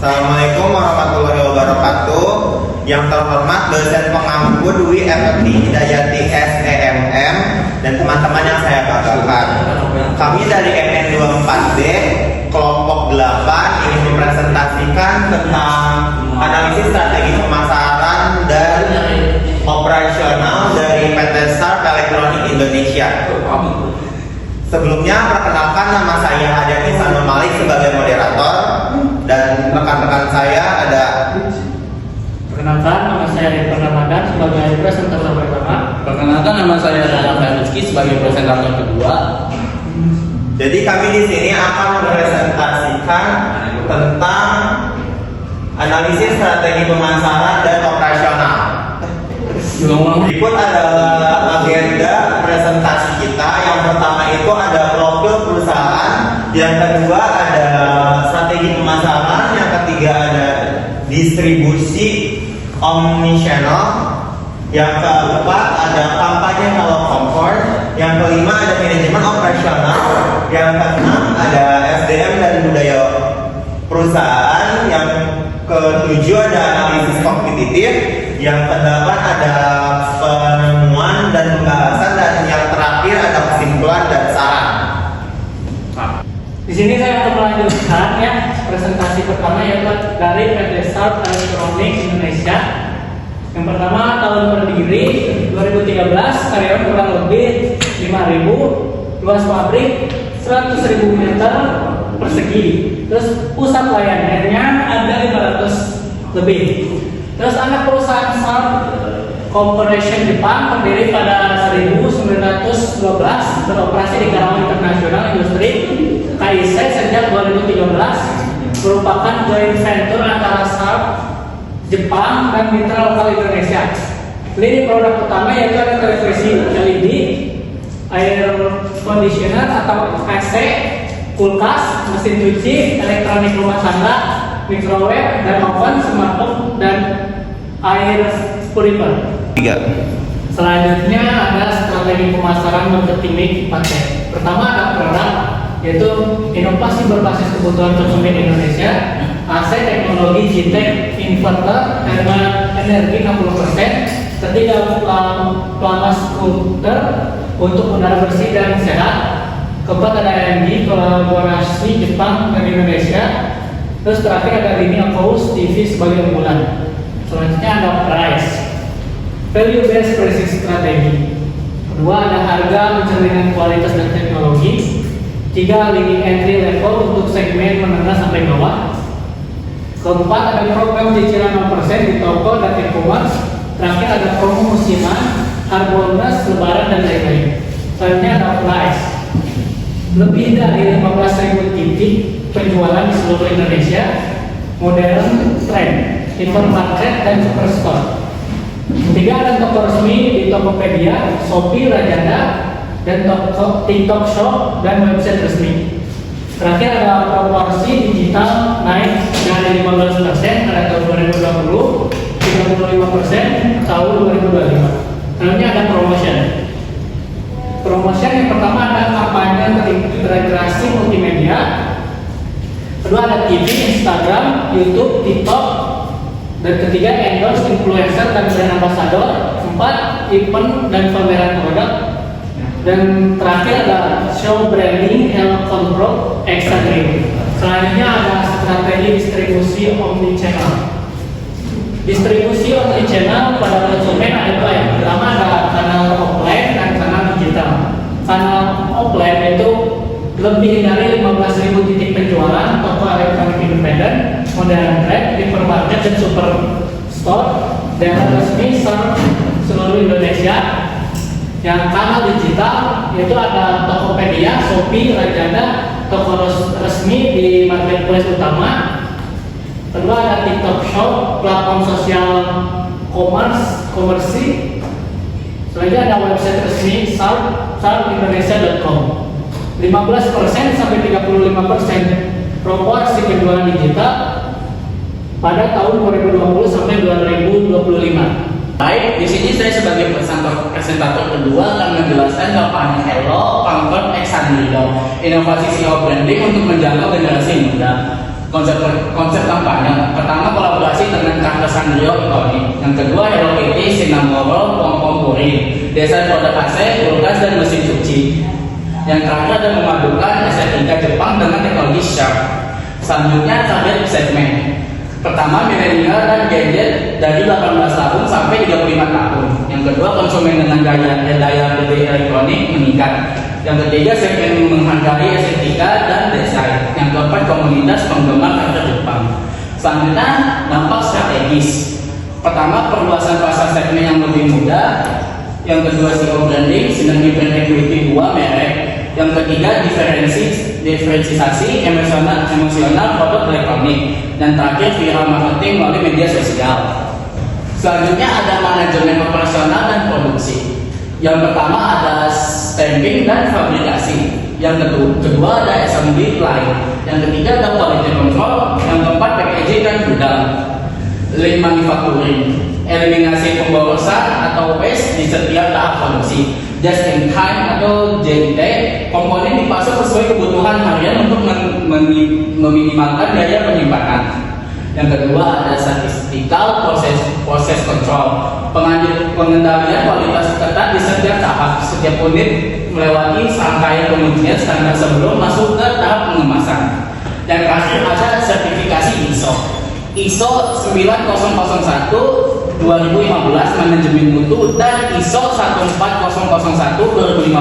Assalamualaikum warahmatullahi wabarakatuh. Yang terhormat dosen pengampu Dwi Effendi Hidayati SEMM dan teman-teman yang saya banggakan. Kami dari MN24D kelompok 8 ingin mempresentasikan tentang analisis strategi pemasaran dan operasional dari PT Sharp Electronic Indonesia. Sebelumnya, perkenalkan, nama saya Hadian Ihsanul Malik sebagai moderator dan rekan-rekan saya ada. Perkenalkan, nama saya Ridwan Ramadan sebagai presentator pertama. Perkenalkan, nama saya Ramadan Rizky sebagai presentator kedua. Jadi kami di sini akan mempresentasikan tentang analisis strategi pemasaran dan operasional. Berikut adalah agenda presentasi kita. Yang pertama itu ada profil perusahaan, yang kedua ada strategi pemasaran, yang ketiga ada distribusi omnichannel, yang keempat ada kampanye kalau comfort, yang kelima ada manajemen operasional, yang keenam ada SDM dan budaya perusahaan, yang ketujuh ada analisis kompetitif, yang kedelapan ada penemuan dan pembahasan, dan yang terakhir ada kesimpulan dan saran. Di sini saya akan melanjutkan ya presentasi pertama yaitu dari PT Sharp Electronic Indonesia. Yang pertama, tahun berdiri 2013, karyawan kurang lebih 5.000, luas pabrik 100.000 meter persegi. Terus pusat layanannya ada 500 lebih. Terus anak perusahaan Sharp Corporation Jepang berdiri pada 1912, beroperasi di Karawang International Industry KIC sejak 2013, merupakan joint venture antara Sharp Jepang dan mitra lokal Indonesia. Lini produk utama yaitu ada televisi LED, air conditioner atau AC, kulkas, mesin cuci, elektronik rumah tangga, microwave dan oven, smartphone dan air purifier. Selanjutnya ada strategi pemasaran marketing mix 4T. Pertama ada produk, yaitu inovasi berbasis kebutuhan konsumen Indonesia, AC teknologi GTEK inverter dengan energi 60%, ketiga plasma skuter untuk udara bersih dan sehat, keempat ada LNG kolaborasi Jepang dan Indonesia, terus terakhir ada lini Aquos TV sebagai unggulan. Selanjutnya ada price, value based pricing strategi. Kedua ada harga mencerminkan kualitas dan teknologi. Tiga, lini entry level untuk segmen menengah sampai bawah. Keempat ada program cicilan 0% di toko dan e-commerce. Terakhir ada promo musiman, harbolnas, lebaran dan lain-lain. Selanjutnya ada price, lebih dari 15.000 titik penjualan di seluruh Indonesia, modern, trend, hypermarket dan superstore. Ketiga ada toko resmi di Tokopedia, Shopee, Lazada, dan toko TikTok Shop dan website resmi. Terakhir ada proporsi digital naik dari 15% pada tahun 2020, 35% tahun 2025. Selanjutnya ada promotion. Promotion yang pertama ada kampanye terintegrasi multimedia. Kedua ada TV, Instagram, YouTube, TikTok. Dan ketiga endorse influencer dan brand ambassador. Empat, event dan pameran produk. Dan terakhir ada show branding and control extra green. Selanjutnya ada strategi distribusi omnichannel. Distribusi omnichannel pada konsumen ada dua ya. Pertama ada kanal offline dan kanal digital. Kanal offline itu lebih dari 15.000 titik penjualan, toko elektronik independen, modern trade, hypermarket dan superstore, dan resmi seluruh Indonesia. Yang kanal digital yaitu ada Tokopedia, Shopee, Lazada, toko resmi di marketplace utama. Kedua ada TikTok Shop, platform sosial komersi. Selanjutnya ada website resmi sharpindonesia.com. 15% sampai 35% proporsi penjualan digital pada tahun 2020 sampai 2025. Baik, di sini saya sebagai presentator kedua akan menjelaskan kampanye Hello, Comfort, X Handilo, inovasi SEO branding untuk menjangkau generasi muda. konsep kampanye. Pertama, kolaborasi dengan Carsandrio Iconic. Yang kedua, Hello Kitty, Cinnamoroll, Pom-Pom Purin, desain produk AC, kulkas dan mesin cuci. Yang terakhir ada memadukan estetika Jepang dengan teknologi Sharp. Selanjutnya target segmen. Pertama, milenial dan gadget dari 18 tahun sampai 35 tahun. Yang kedua, konsumen dengan daya beli elektronik meningkat. Yang ketiga, segmen menghargai estetika dan desain. Yang keempat, komunitas penggemar karakter Jepang. Selanjutnya, dampak strategis. Pertama, perluasan pasar segmen yang lebih mudah. Yang kedua, CEO branding, sinergi brand equity 2 merek. Yang ketiga, diferensiasi emosional produk elektronik. Dan terakhir, viral marketing melalui media sosial. Selanjutnya ada manajemen operasional dan produksi. Yang pertama ada stamping dan fabrikasi. Yang kedua ada assembly line. Yang ketiga ada quality control. Yang keempat packaging dan gudang. Lean manufacturing, eliminasi pemborosan atau waste di setiap tahap produksi. Just in time atau JIT, komponen dipasok sesuai kebutuhan harian untuk meminimalkan biaya penyimpanan. Yang kedua ada statistical proses control, pengendalian kualitas ketat di setiap tahap. Setiap unit melewati serangkaian pengujian standar sebelum masuk ke tahap pengemasan. Yang terakhir ada sertifikasi ISO 9001 2015 manajemen mutu dan ISO 14001 2015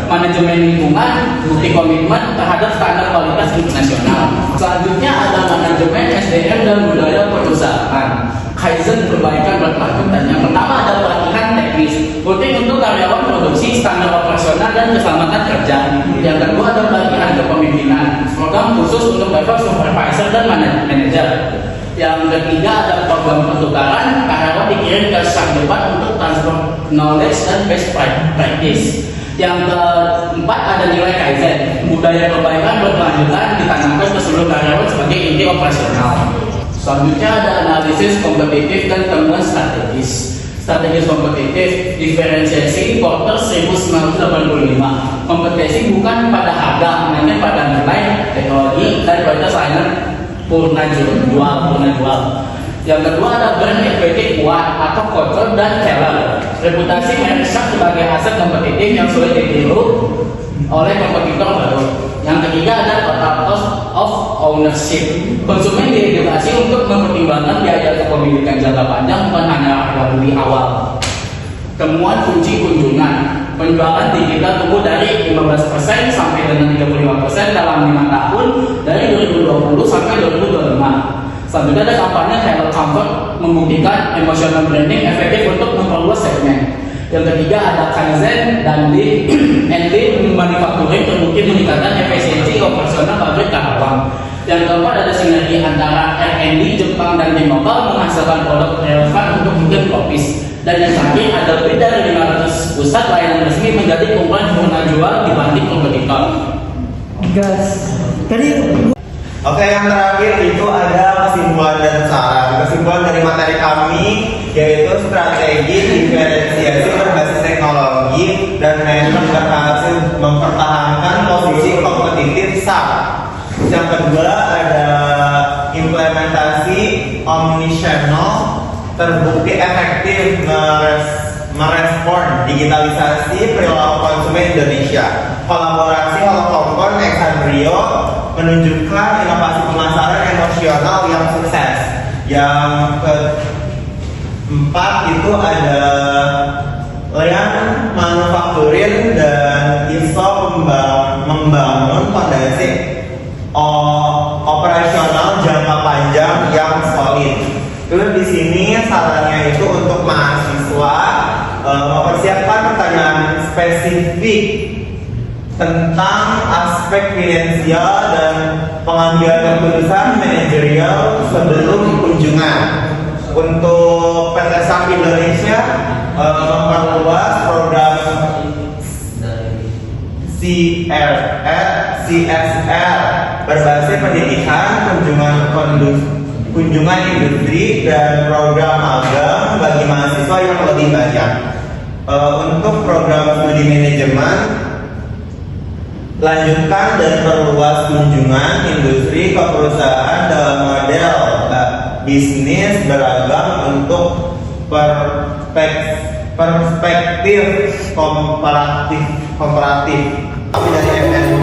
manajemen lingkungan, bukti komitmen terhadap standar kualitas internasional. Selanjutnya ada manajemen SDM dan budaya perusahaan. Kaizen perbaikan berkelanjutan. Dan yang pertama ada pelatihan teknis, rutin untuk karyawan produksi, standar operasional dan keselamatan kerja. Yang kedua ada pelatihan kepemimpinan, program khusus untuk level supervisor dan manajer. Yang ketiga ada program pertukaran, karyawan dikirim ke sang depan untuk transfer knowledge dan best practice. Yang keempat ada nilai Kaizen, budaya perbaikan berkelanjutan ditanamkan ke seluruh karyawan sebagai inti operasional. Selanjutnya ada analisis kompetitif dan temuan strategis. Strategis kompetitif, diferensiasi importer 1985. Kompetisi bukan pada harga, melainkan pada nilai, teknologi, dan kualitas layanan purna jual. Yang kedua ada brand equity kuat atau kontrol dan challenge. Reputasi merek sebagai aset kompetitif yang sulit ditiru oleh kompetitor baru. Yang ketiga ada total cost of ownership. Konsumen diedukasi untuk mempertimbangkan biaya kepemilikan jangka panjang, bukan hanya harga beli awal. Temuan kunci kunjungan. Penjualan digital tumbuh dari 15% sampai dengan 35% dalam 5 tahun dari 2020 sampai 2025. Selanjutnya ada kampanye Hello Comfort membuktikan emotional branding efektif untuk memperluas segmen. Yang ketiga ada Kaizen dan Lean manufacturing terbukti meningkatkan efisiensi operasional pabrik Karawang. Yang keempat ada sinergi antara R&D Jepang dan lokal menghasilkan produk relevan untuk mungkin profis. Dan yang terakhir ada lebih dari 500 pusat layanan resmi menjadi kumpulan purna jual dibanding kompetitor. Gas. Oke, yang terakhir itu ada kesimpulan dan saran. Kesimpulan dari materi kami yaitu strategi diferensiasi berbasis teknologi dan manajemen berhasil mempertahankan posisi kompetitif SAP. Yang kedua ada implementasi omnichannel terbukti efektif merespon digitalisasi perilaku konsumen Indonesia. Kolaborasi Holocompon Exandrio menunjukkan inovasi pemasaran emosional yang sukses. Yang keempat itu ada Lean Manufacturing dan ISO membangun fondasi operasional jangka panjang yang solid. Terus di sini sarannya itu untuk mahasiswa mempersiapkan pertanyaan spesifik tentang aspek finansial dan pengambilan keputusan manajerial sebelum kunjungan. Untuk PT SAP Indonesia memperluas program CSR berbasis pendidikan, kunjungan industri dan program magang bagi mahasiswa yang lebih banyak. Untuk program studi manajemen Lanjutkan dan perluas kunjungan industri ke perusahaan dalam model bisnis beragam untuk perspektif komparatif. Kami dari FN